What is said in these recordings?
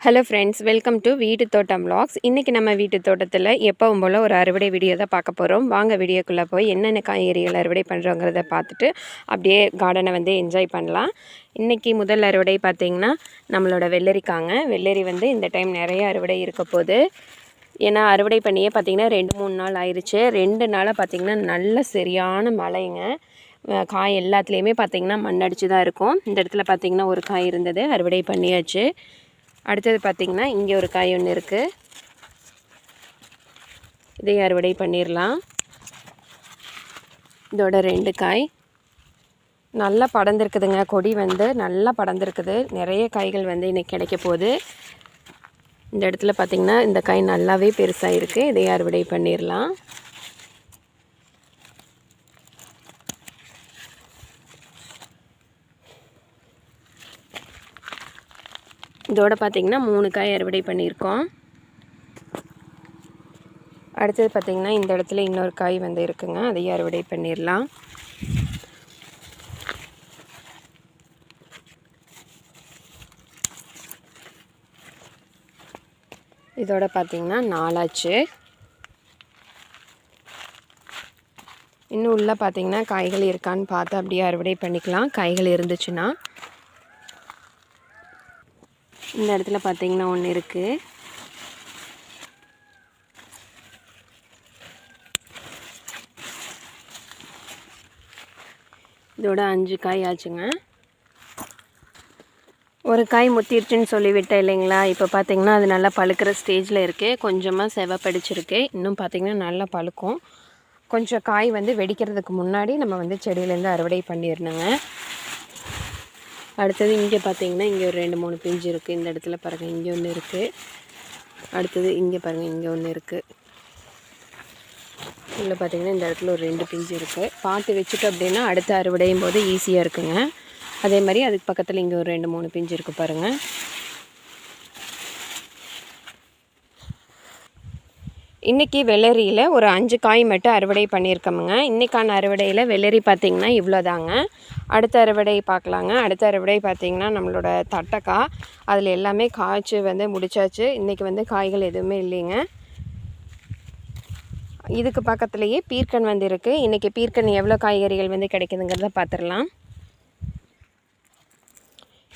Hello friends, welcome to வீட்டு தோட்டம் vlogs. இன்றைக்கி நம்ம வீட்டு தோட்டத்தில் எப்பவும் போல் ஒரு அறுவடை வீடியோ தான் பார்க்க போகிறோம். வாங்க வீடியோக்குள்ளே போய் என்னென்ன காய்கறிகள் அறுவடை பண்ணுறோங்கிறத பார்த்துட்டு அப்படியே கார்டனை வந்து என்ஜாய் பண்ணலாம். இன்றைக்கி முதல் அறுவடை பார்த்திங்கன்னா நம்மளோட வெள்ளரிக்காங்க. வெள்ளரி வந்து இந்த டைம் நிறைய அறுவடை இருக்க போகுது. ஏன்னா அறுவடை பண்ணியே பார்த்திங்கன்னா 2-3 நாள் ஆயிடுச்சு. 2 நாளாக பார்த்திங்கன்னா நல்ல சரியான மழைங்க. காய் எல்லாத்துலேயுமே பார்த்திங்கன்னா மண்ணடிச்சு தான் இருக்கும். இந்த இடத்துல பார்த்திங்கன்னா ஒரு காய் இருந்தது, அறுவடை பண்ணியாச்சு. அடுத்தது பார்த்திங்கன்னா இங்கே ஒரு காய் ஒன்று இருக்குது, இதையும் அறுவடை பண்ணிடலாம். இதோட 2 காய் நல்லா படர்ந்துருக்குதுங்க. கொடி வந்து நல்லா படர்ந்துருக்குது. நிறைய காய்கள் வந்து இன்றைக்கி கிடைக்க போகுது. இந்த இடத்துல பார்த்திங்கன்னா இந்த காய் நல்லாவே பெருசாக இருக்குது, இதையும் அறுவடை பண்ணிடலாம். இதோட பார்த்திங்கன்னா 3 காய் அறுவடை பண்ணியிருக்கோம். அடுத்தது பார்த்திங்கன்னா இந்த இடத்துல இன்னொரு காய் வந்து இருக்குங்க, அதையும் அறுவடை பண்ணிடலாம். இதோட பார்த்திங்கன்னா 4 ஆச்சு. இன்னும் உள்ள பார்த்திங்கன்னா காய்கள் இருக்கான்னு பார்த்து அப்படியே அறுவடை பண்ணிக்கலாம், காய்கள் இருந்துச்சுன்னா. இந்த இடத்துல பார்த்திங்கன்னா ஒன்று இருக்குது. இதோட 5 காய் ஆச்சுங்க. ஒரு காய் முத்திருச்சுன்னு சொல்லிவிட்டேன் இல்லைங்களா. இப்போ பார்த்திங்கன்னா அது நல்லா பழுக்கிற ஸ்டேஜில் இருக்குது. கொஞ்சமாக செவப்படிச்சிருக்கு. இன்னும் பார்த்திங்கன்னா நல்லா பழுக்கும். கொஞ்சம் காய் வந்து வெடிக்கிறதுக்கு முன்னாடி நம்ம வந்து செடியிலேருந்து அறுவடை பண்ணிடணுங்க. அடுத்தது இங்கே பார்த்திங்கன்னா இங்கே ஒரு 2-3 பிஞ்சு இருக்குது. இந்த இடத்துல பாருங்கள், இங்கே ஒன்று இருக்குது. அடுத்தது இங்கே பாருங்கள், இங்கே ஒன்று இருக்குது. இதில் பார்த்திங்கன்னா இந்த இடத்துல ஒரு 2 பிஞ்சு இருக்குது. பார்த்து வச்சுட்டு அப்படின்னா அடுத்த அறுவடையும் போது ஈஸியாக இருக்குங்க. அதே மாதிரி அதுக்கு பக்கத்தில் இங்கே ஒரு 2-3 பிஞ்சு இருக்குது பாருங்கள். இன்றைக்கி வெள்ளரியில் ஒரு 5 காய் மட்டும் அறுவடை பண்ணியிருக்கோமுங்க. இன்றைக்கான அறுவடையில் வெள்ளரி பார்த்திங்கன்னா இவ்வளோதாங்க. அடுத்த அறுவடை பார்க்கலாங்க. அடுத்த அறுவடை பார்த்திங்கன்னா நம்மளோட தட்டைக்காய், அதில் எல்லாமே காய்ச்சி வந்து முடிச்சாச்சு. இன்றைக்கி வந்து காய்கள் எதுவுமே இல்லைங்க. இதுக்கு பக்கத்துலேயே பீர்க்கன் வந்து இருக்குது. இன்றைக்கி பீர்க்கன் எவ்வளோ காய்கறிகள் வந்து கிடைக்குதுங்கிறத பார்த்துடலாம்.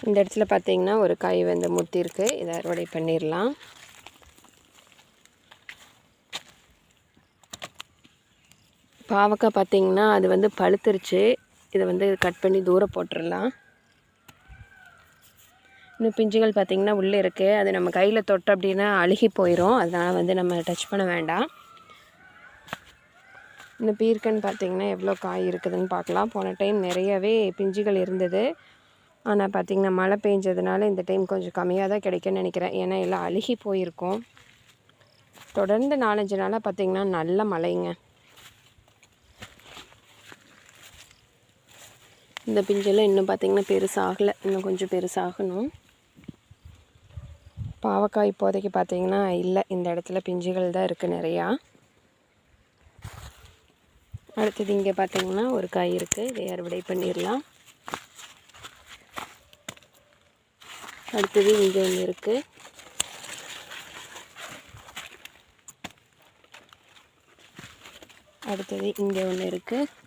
இந்த இடத்துல பார்த்திங்கன்னா ஒரு காய் வந்து முத்திருக்கு, இதை அறுவடை பண்ணிடலாம். பாவக்காய் பார்த்திங்கன்னா அது வந்து பழுத்துருச்சு, இதை வந்து கட் பண்ணி தூரம் போட்டுடலாம். இன்னும் பிஞ்சுகள் பார்த்திங்கன்னா உள்ளே இருக்குது. அது நம்ம கையில் தொட்டு அப்படின்னா அழுகி போயிடும், அதனால் வந்து நம்ம டச் பண்ண வேண்டாம். இன்னும் பீர்க்கன்னு பார்த்திங்கன்னா எவ்வளோ காய் இருக்குதுன்னு பார்க்கலாம். போன டைம் நிறையவே பிஞ்சுகள் இருந்தது, ஆனால் பார்த்திங்கன்னா மழை பெஞ்சதுனால இந்த டைம் கொஞ்சம் கம்மியாக தான் கிடைக்குன்னு நினைக்கிறேன். ஏன்னா எல்லாம் அழுகி போயிருக்கும். தொடர்ந்து 4-5 நாளாக பார்த்திங்கன்னா நல்ல மழைங்க. இந்த பிஞ்செல்லாம் இன்னும் பார்த்திங்கன்னா பெருசாகலை, இன்னும் கொஞ்சம் பெருசாகணும். பாவக்காய் இப்போதைக்கு பார்த்திங்கன்னா இல்லை, இந்த இடத்துல பிஞ்சுகள் தான் இருக்குது நிறையா. அடுத்தது இங்கே பார்த்திங்கன்னா ஒரு காய் இருக்குது, இதை அறுவடை பண்ணிடலாம். அடுத்தது இங்கே ஒன்று இருக்குது. அடுத்தது இங்கே ஒன்று இருக்குது.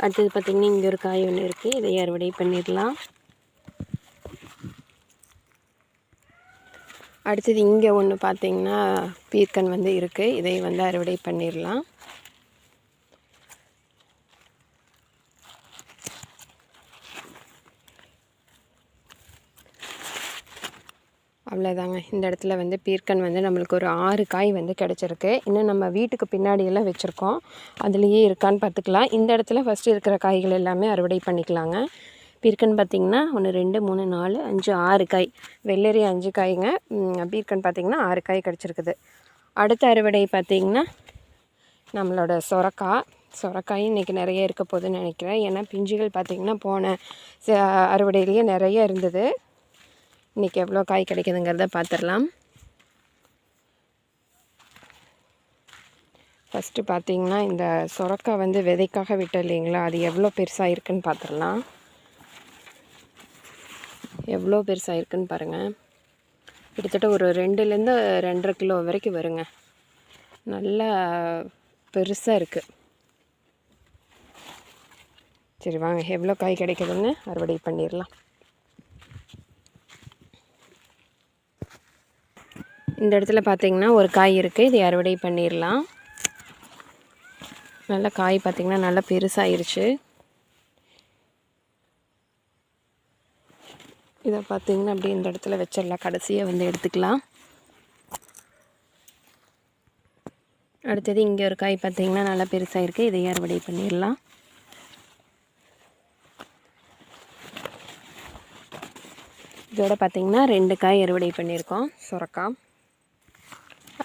அடுத்தது பார்த்திங்கன்னா இங்கே ஒரு காய் ஒன்று இருக்குது, இதை அறுவடை பண்ணிடலாம். அடுத்தது இங்கே ஒன்று பார்த்திங்கன்னா பீர்க்கன் வந்து இருக்குது, இதை வந்து அறுவடை பண்ணிடலாம். அவ்வளோதாங்க. இந்த இடத்துல வந்து பீர்க்கன் வந்து நம்மளுக்கு ஒரு 6 காய் வந்து கிடச்சிருக்கு. இன்னும் நம்ம வீட்டுக்கு பின்னாடியெல்லாம் வச்சுருக்கோம், அதுலேயே இருக்கான்னு பார்த்துக்கலாம். இந்த இடத்துல ஃபஸ்ட்டு இருக்கிற காய்கள் எல்லாமே அறுவடை பண்ணிக்கலாங்க. பீர்க்கன் பார்த்திங்கன்னா 1 2 3 4 5 6 காய், வெள்ளரி 5 காய்ங்க. பீர்க்கன் பார்த்திங்கன்னா 6 காய் கிடச்சிருக்குது. அடுத்த அறுவடை பார்த்திங்கன்னா நம்மளோட சொரக்காய். சொரக்காயும் இன்றைக்கி நிறைய இருக்க போகுதுன்னு நினைக்கிறேன். ஏன்னா பிஞ்சுகள் பார்த்திங்கன்னா போன அறுவடையிலேயே நிறைய இருந்தது. இன்றைக்கி எவ்வளோ காய் கிடைக்குதுங்கிறத பார்த்துடலாம். ஃபஸ்ட்டு பார்த்திங்கன்னா இந்த சொரக்காய் வந்து விதைக்காக விட்ட இல்லைங்களா, அது எவ்வளோ பெருசாக இருக்குதுன்னு பார்த்துடலாம். எவ்வளோ பெருசாக இருக்குதுன்னு பாருங்கள். கிட்டத்தட்ட ஒரு 2லேருந்து 2.5 கிலோ வரைக்கும் வருங்க. நல்லா பெருசாக இருக்குது. சரி வாங்க, எவ்வளோ காய் கிடைக்குதுன்னு அறுவடை பண்ணிடலாம். இந்த இடத்துல பார்த்திங்கன்னா ஒரு காய் இருக்குது, இதை அறுவடை பண்ணிடலாம். நல்லா காய் பார்த்திங்கன்னா நல்லா பெருசாகிருச்சு. இதை பார்த்திங்கன்னா அப்படியே இந்த இடத்துல வச்சிடலாம். கடைசியாக வந்து எடுத்துக்கலாம். அடுத்தது இங்கே ஒரு காய் பார்த்திங்கன்னா நல்லா பெருசாக இருக்குது, இதையும் அறுவடை பண்ணிடலாம். இதோட பார்த்திங்கன்னா 2 காய் அறுவடை பண்ணியிருக்கோம் சொரக்காய்.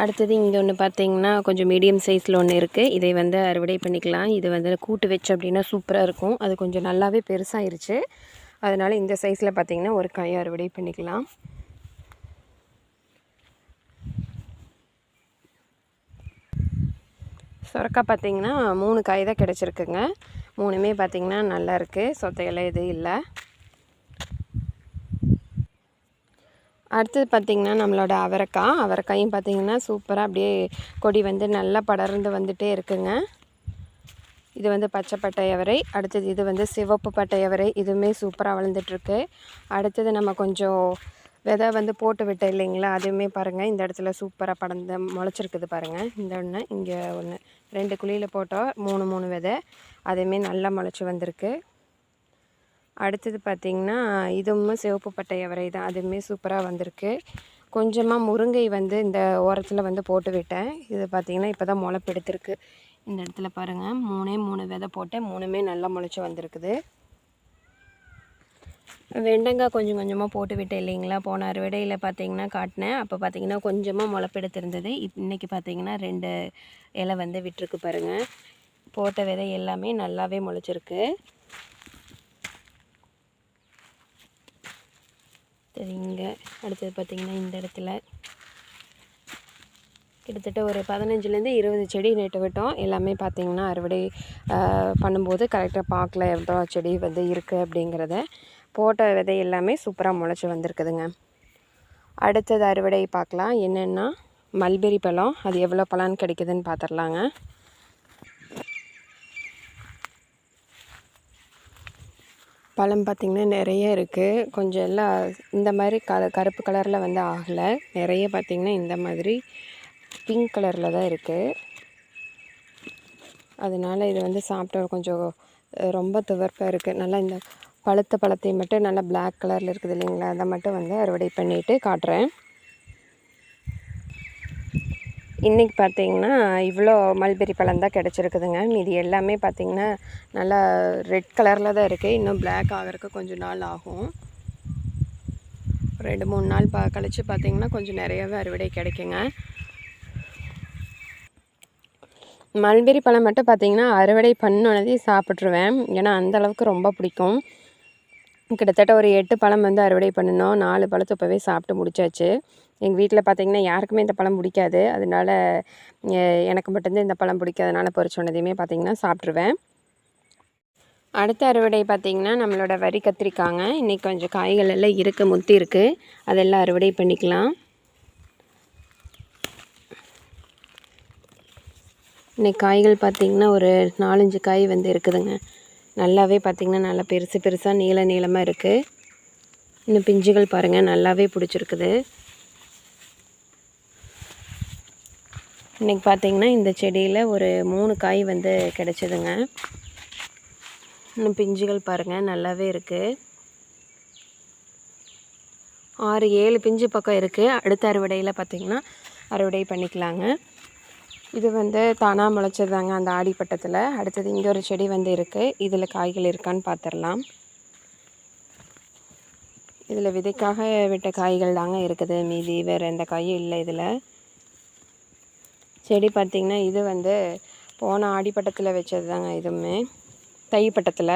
அடுத்தது இங்கே ஒன்று பார்த்திங்கன்னா கொஞ்சம் மீடியம் சைஸில் ஒன்று இருக்குது, இதை வந்து அறுவடை பண்ணிக்கலாம். இது வந்து கூட்டு வச்சு அப்படின்னா சூப்பராக இருக்கும். அது கொஞ்சம் நல்லாவே பெருசாகிருச்சு. அதனால் இந்த சைஸில் பார்த்திங்கன்னா ஒரு காய் அறுவடை பண்ணிக்கலாம். சொரக்காய் பார்த்திங்கன்னா 3 காய் தான் கிடச்சிருக்குங்க. 3மே பார்த்திங்கன்னா நல்லா இருக்குது, சொத்தையெல்லாம் எதுவும் இல்லை. அடுத்தது பார்த்திங்கன்னா நம்மளோட அவரைக்காயும் பார்த்திங்கன்னா சூப்பராக அப்படியே கொடி வந்து நல்லா படர்ந்து வந்துகிட்டே இருக்குங்க. இது வந்து பச்சை பட்டை அவரை. அடுத்தது இது வந்து சிவப்பு பட்டை அவரை. இதுவுமே சூப்பராக வளர்ந்துட்டுருக்கு. அடுத்தது நம்ம கொஞ்சம் விதை வந்து போட்டு விட்டோம் இல்லைங்களா, அதுவுமே பாருங்கள் இந்த இடத்துல சூப்பராக படர்ந்து முளைச்சிருக்குது பாருங்கள். இந்த ஒன்று, இங்கே ஒன்று, 2 குழியில் போட்டோம் 3 விதை, அதுவுமே நல்லா முளைச்சி வந்திருக்கு. அடுத்தது பார்த்திங்கன்னா இதுவும் சிவப்பு பட்டை அவரை தான், அதுவுமே சூப்பராக வந்திருக்கு. கொஞ்சமாக முருங்கை வந்து இந்த ஓரத்தில் வந்து போட்டு விட்டேன். இது பார்த்திங்கன்னா இப்போ தான் முளைப்பெடுத்துருக்கு. இந்த இடத்துல பாருங்கள் 3 விதை போட்டேன், 3மே நல்லா முளைச்சி வந்திருக்குது. வெண்டைக்காய் கொஞ்சம் கொஞ்சமாக போட்டு விட்டேன் இல்லைங்களா, போன அறுவடையில் பார்த்திங்கன்னா காட்டினேன். அப்போ பார்த்திங்கன்னா கொஞ்சமாக முளைப்பெடுத்திருந்தது. இன்றைக்கி பார்த்திங்கன்னா 2 இலை வந்து விட்டுருக்கு பாருங்கள். போட்ட விதை எல்லாமே நல்லாவே முளைச்சிருக்கு. சரிங்க, அடுத்தது பார்த்திங்கன்னா இந்த இடத்துல கிட்டத்தட்ட ஒரு 15லேருந்து 20 செடி நட்டு விட்டோம். எல்லாமே பார்த்திங்கன்னா அறுவடை பண்ணும்போது கரெக்டாக பார்க்கல எவ்வளோ செடி வந்து இருக்குது அப்படிங்கிறத. போட்ட விதை எல்லாமே சூப்பராக முளைச்சி வந்திருக்குதுங்க. அடுத்தது அறுவடை பார்க்கலாம். என்னென்னா மல்பெரி பழம், அது எவ்வளோ பழம் கிடைக்குதுன்னு பார்த்துடலாங்க. பழம் பார்த்திங்கன்னா நிறைய இருக்குது. கொஞ்சம் எல்லாம் இந்த மாதிரி கருப்பு கலரில் வந்து ஆகலை. நிறைய பார்த்திங்கன்னா இந்த மாதிரி பிங்க் கலரில் தான் இருக்குது. அதனால் இது வந்து சாப்பிட்ட கொஞ்சம் ரொம்ப துவர்ப்பாக இருக்குது. நல்லா இந்த பழுத்த பழத்தை மட்டும் நல்லா பிளாக் கலரில் இருக்குது இல்லைங்களா, அதை மட்டும் வந்து அறுவடை பண்ணிவிட்டு காட்டுறேன். இன்றைக்கி பார்த்திங்கன்னா இவ்வளோ மல்பெரி பழம் தான் கிடச்சிருக்குதுங்க. மீதி எல்லாமே பார்த்திங்கன்னா நல்லா ரெட் கலரில் தான் இருக்குது. இன்னும் பிளாக் ஆகிறதுக்கு கொஞ்சம் நாள் ஆகும். 2-3 நாள் கழித்து பார்த்திங்கன்னா கொஞ்சம் நிறையாவே அறுவடை கிடைக்குங்க. மல்பெரி பழம் மட்டும் பார்த்திங்கன்னா அறுவடை பண்ணோன்னதே சாப்பிட்ருவேன். ஏன்னா அந்தளவுக்கு ரொம்ப பிடிக்கும். கிட்டத்தட்ட ஒரு 8 பழம் வந்து அறுவடை பண்ணினோம். 4 பழத்தை இப்போவே சாப்பிட்டு முடிச்சாச்சு. எங்கள் வீட்டில் பார்த்திங்கன்னா யாருக்குமே இந்த பழம் பிடிக்காது. அதனால் எனக்கு மட்டும்தான் இந்த பழம் பிடிக்காதனால பொறிச்சோன்னதையுமே பார்த்திங்கன்னா சாப்பிட்ருவேன். அடுத்த அறுவடை பார்த்திங்கன்னா நம்மளோட வரி கத்திரிக்காங்க. இன்றைக்கி கொஞ்சம் காய்கள் எல்லாம் இருக்குது, முத்தி இருக்குது. அதெல்லாம் அறுவடை பண்ணிக்கலாம். இன்றைக்கி காய்கள் பார்த்திங்கன்னா ஒரு 4-5 காய் வந்து இருக்குதுங்க. நல்லாவே பார்த்திங்கன்னா நல்லா பெருசாக நீளமாக இருக்குது. இன்னும் பிஞ்சுகள் பாருங்கள் நல்லாவே பிடிச்சிருக்குது. இன்றைக்கி பார்த்திங்கன்னா இந்த செடியில் ஒரு 3 காய் வந்து கிடச்சிதுங்க. இன்னும் பிஞ்சுகள் பாருங்கள் நல்லாவே இருக்குது. 6-7 பிஞ்சு பக்கம் இருக்குது. அடுத்த அறுவடையில் பார்த்திங்கன்னா அறுவடை பண்ணிக்கலாங்க. இது வந்து தானாக முளைச்சதாங்க அந்த ஆடிப்பட்டத்தில். அடுத்தது இங்கே ஒரு செடி வந்து இருக்குது. இதில் காய்கள் இருக்கான்னு பார்த்துடலாம். இதில் விதைக்காக விட்ட காய்கள் தாங்க இருக்குது, மீதி வேறு எந்த காயும் இல்லை. இதில் செடி பார்த்திங்கன்னா இது வந்து போன ஆடிப்பட்டத்தில் வச்சது தாங்க இதுவுமே, தை பட்டத்தில்.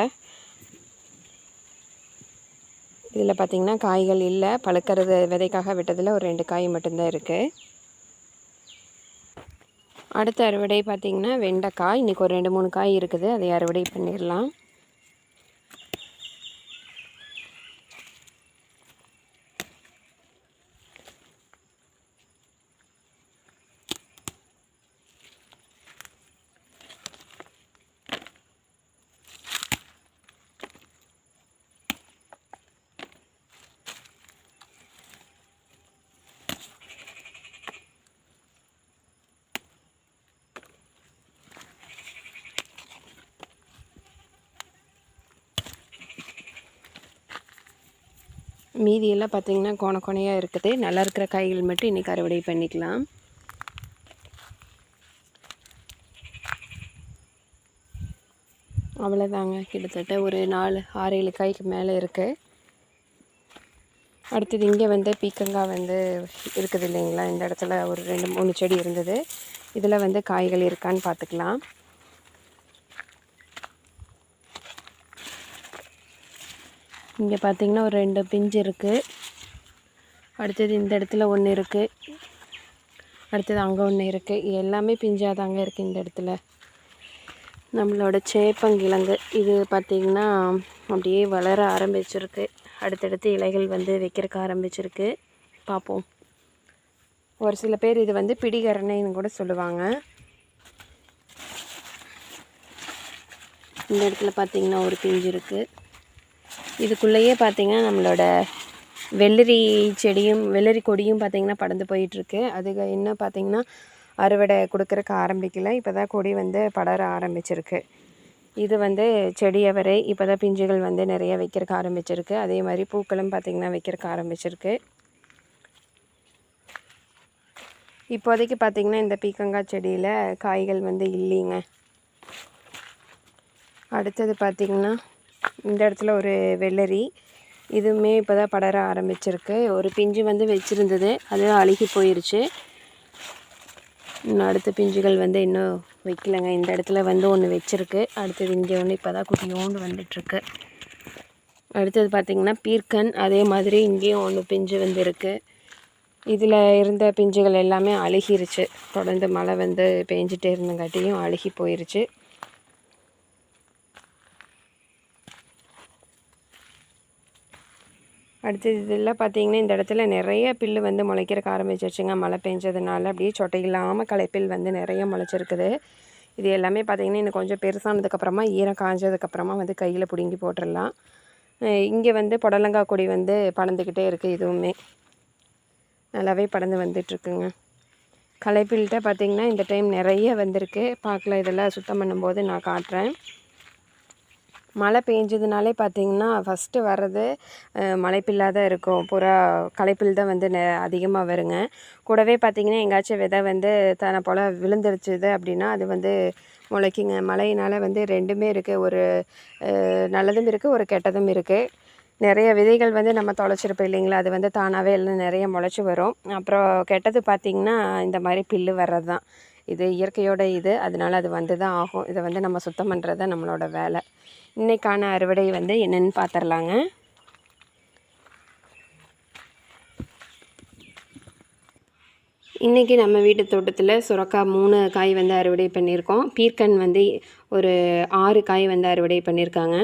இதில் பார்த்திங்கன்னா காய்கள் இல்லை, பழுக்கிறது விதைக்காக விட்டதில் ஒரு 2 காய் மட்டும்தான் இருக்குது. அடுத்த அறுவடை பார்த்திங்கன்னா வெண்டைக்காய். இன்றைக்கி ஒரு 2-3 காய் இருக்குது, அதை அறுவடை பண்ணிடலாம். மீதியெல்லாம் பார்த்திங்கன்னா கோணையாக இருக்குது. நல்லா இருக்கிற காய்கள் மட்டும் இன்றைக்கி அறுவடை பண்ணிக்கலாம். அவ்வளோதாங்க, கிட்டத்தட்ட ஒரு 4-6-7 காய்க்கு மேலே இருக்குது. அடுத்தது இங்கே வந்து பீக்கங்காய் வந்து இருக்குது இல்லைங்களா, இந்த இடத்துல ஒரு 2-3 செடி இருந்தது. இதில் வந்து காய்கள் இருக்கான்னு பார்த்துக்கலாம். இங்கே பார்த்திங்கன்னா ஒரு 2 பிஞ்சு இருக்குது. அடுத்தது இந்த இடத்துல ஒன்று இருக்குது. அடுத்தது அங்கே ஒன்று இருக்குது. இது எல்லாமே பிஞ்சாக தாங்க இருக்குது இந்த இடத்துல. நம்மளோட சேப்பங்கிழங்கு இது பார்த்திங்கன்னா அப்படியே வளர ஆரம்பிச்சிருக்கு. அடுத்தடுத்து இலைகள் வந்து வைக்கிறக்க ஆரம்பிச்சிருக்கு. பார்ப்போம். ஒரு சில பேர் இது வந்து பிடிகரணைன்னு கூட சொல்லுவாங்க. இந்த இடத்துல பார்த்திங்கன்னா ஒரு பிஞ்சு இருக்குது. இதுக்குள்ளேயே பார்த்திங்கன்னா நம்மளோட வெள்ளரி செடியும் வெள்ளரி கொடியும் பார்த்திங்கன்னா படர்ந்து போயிட்டுருக்கு. அது இன்னும் பார்த்திங்கன்னா அறுவடை கொடுக்குறக்கு ஆரம்பிக்கலை. இப்போ தான் கொடி வந்து படர ஆரம்பிச்சிருக்கு. இது வந்து செடி அவரை இப்போ தான் பிஞ்சுகள் வந்து நிறைய வைக்கிறக்க ஆரம்பிச்சிருக்கு. அதே மாதிரி பூக்களும் பார்த்திங்கன்னா வைக்கிறக்க ஆரம்பிச்சிருக்கு. இப்போதைக்கு பார்த்திங்கன்னா இந்த பீக்கங்காய் செடியில் காய்கள் வந்து இல்லைங்க. அடுத்தது பார்த்திங்கன்னா இந்த இடத்துல ஒரு வெள்ளரி, இதுவுமே இப்போ தான் படர ஆரம்பிச்சிருக்கு. ஒரு பிஞ்சு வந்து வச்சுருந்தது, அது அழுகி போயிடுச்சு. இன்னும் அடுத்த பிஞ்சுகள் வந்து இன்னும் வைக்கலைங்க. இந்த இடத்துல வந்து ஒன்று வச்சுருக்கு. அடுத்தது இங்கே ஒன்று இப்போ தான் குட்டியோண்டு வந்துட்டுருக்கு. அடுத்தது பார்த்திங்கன்னா பீர்க்கன், அதே மாதிரி இங்கேயும் ஒன்று பிஞ்சு வந்து இருக்குது. இதில் இருந்த பிஞ்சுகள் எல்லாமே அழுகிருச்சு. தொடர்ந்து மழை வந்து பெஞ்சிட்டே இருந்தங்காட்டியும் அழுகி போயிடுச்சு. அடுத்தது இதெல்லாம் பார்த்திங்கன்னா இந்த இடத்துல நிறைய புல்லு வந்து முளைக்கிறக்க ஆரம்பிச்சிருச்சுங்க. மழை பெஞ்சதுனால அப்படியே சொட்டை இல்லாமல் களைப்பில் வந்து நிறைய முளைச்சிருக்குது. இது எல்லாமே பார்த்திங்கன்னா இன்னும் கொஞ்சம் பெருசானதுக்கப்புறமா ஈரம் காஞ்சதுக்கப்புறமா வந்து கையில் பிடுங்கி போட்டுடலாம். இங்கே வந்து புடலங்காய் கொடி வந்து படர்ந்துக்கிட்டே இருக்குது. இதுவுமே நல்லாவே படர்ந்து வந்துட்டுருக்குங்க. களைப்பில்கிட்ட பார்த்திங்கன்னா இந்த டைம் நிறைய வந்திருக்கு. பார்க்கலாம், இதெல்லாம் சுத்தம் பண்ணும்போது நான் காட்டுறேன். மழை பெஞ்சதுனாலே பார்த்திங்கன்னா ஃபஸ்ட்டு வர்றது மலைப்பில்லாக தான் இருக்கும். பூரா களைப்பில் தான் வந்து அதிகமாக வருங்க. கூடவே பார்த்திங்கன்னா எங்கேயாச்சும் விதை வந்து தன்னை போல் விழுந்துருச்சுது அப்படின்னா அது வந்து முளைக்குங்க. மழையினால் வந்து 2மே இருக்குது. ஒரு நல்லதும் இருக்குது, ஒரு கெட்டதும் இருக்குது. நிறைய விதைகள் வந்து நம்ம தொலைச்சிருப்போம் இல்லைங்களா, அது வந்து தானாகவே எல்லாம் நிறைய முளைச்சி வரும். அப்புறம் கெட்டது பார்த்திங்கன்னா இந்த மாதிரி புல்லு வர்றது தான். இது இயற்கையோட இது, அதனால் அது வந்து தான் ஆகும். இதை வந்து நம்ம சுத்தம் பண்ணுறது தான் நம்மளோட வேலை. இன்றைக்கான அறுவடை வந்து என்னென்னு பார்த்துடலாங்க. இன்றைக்கி நம்ம வீட்டு தோட்டத்தில் சுரக்காய் 3 காய் வந்து அறுவடை பண்ணியிருக்கோம். பீர்க்கன் வந்து ஒரு 6 காய் வந்து அறுவடை பண்ணியிருக்காங்க.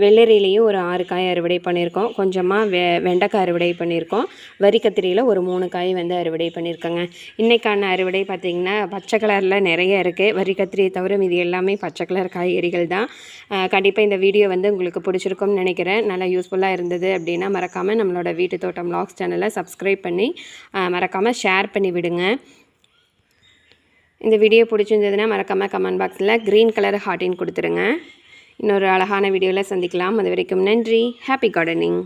வெள்ளரிலையும் ஒரு 6 காய் அறுவடை பண்ணியிருக்கோம். கொஞ்சமாக வெண்டைக்காய் அறுவடை பண்ணியிருக்கோம். வரிக்கத்திரியில் ஒரு 3 காய் வந்து அறுவடை பண்ணியிருக்கோங்க. இன்றைக்கான அறுவடை பார்த்திங்கன்னா பச்சை கலரில் நிறைய இருக்குது. வரிக்கத்திரியை தவிர இது எல்லாமே பச்சை கலர் காய்கறிகள் தான். கண்டிப்பாக இந்த வீடியோ வந்து உங்களுக்கு பிடிச்சிருக்கும்னு நினைக்கிறேன். நல்லா யூஸ்ஃபுல்லாக இருந்தது அப்படின்னா மறக்காமல் நம்மளோட வீட்டு தோட்டம் vlogs சேனலை சப்ஸ்கிரைப் பண்ணி மறக்காமல் ஷேர் பண்ணி விடுங்க. இந்த வீடியோ பிடிச்சிருந்ததுன்னா மறக்காமல் கமெண்ட் பாக்ஸில் க்ரீன் கலர் ஹார்ட்டின் கொடுத்துருங்க. இன்னொரு அழகான வீடியோவில் சந்திக்கலாம். அது வரைக்கும் நன்றி. Happy gardening.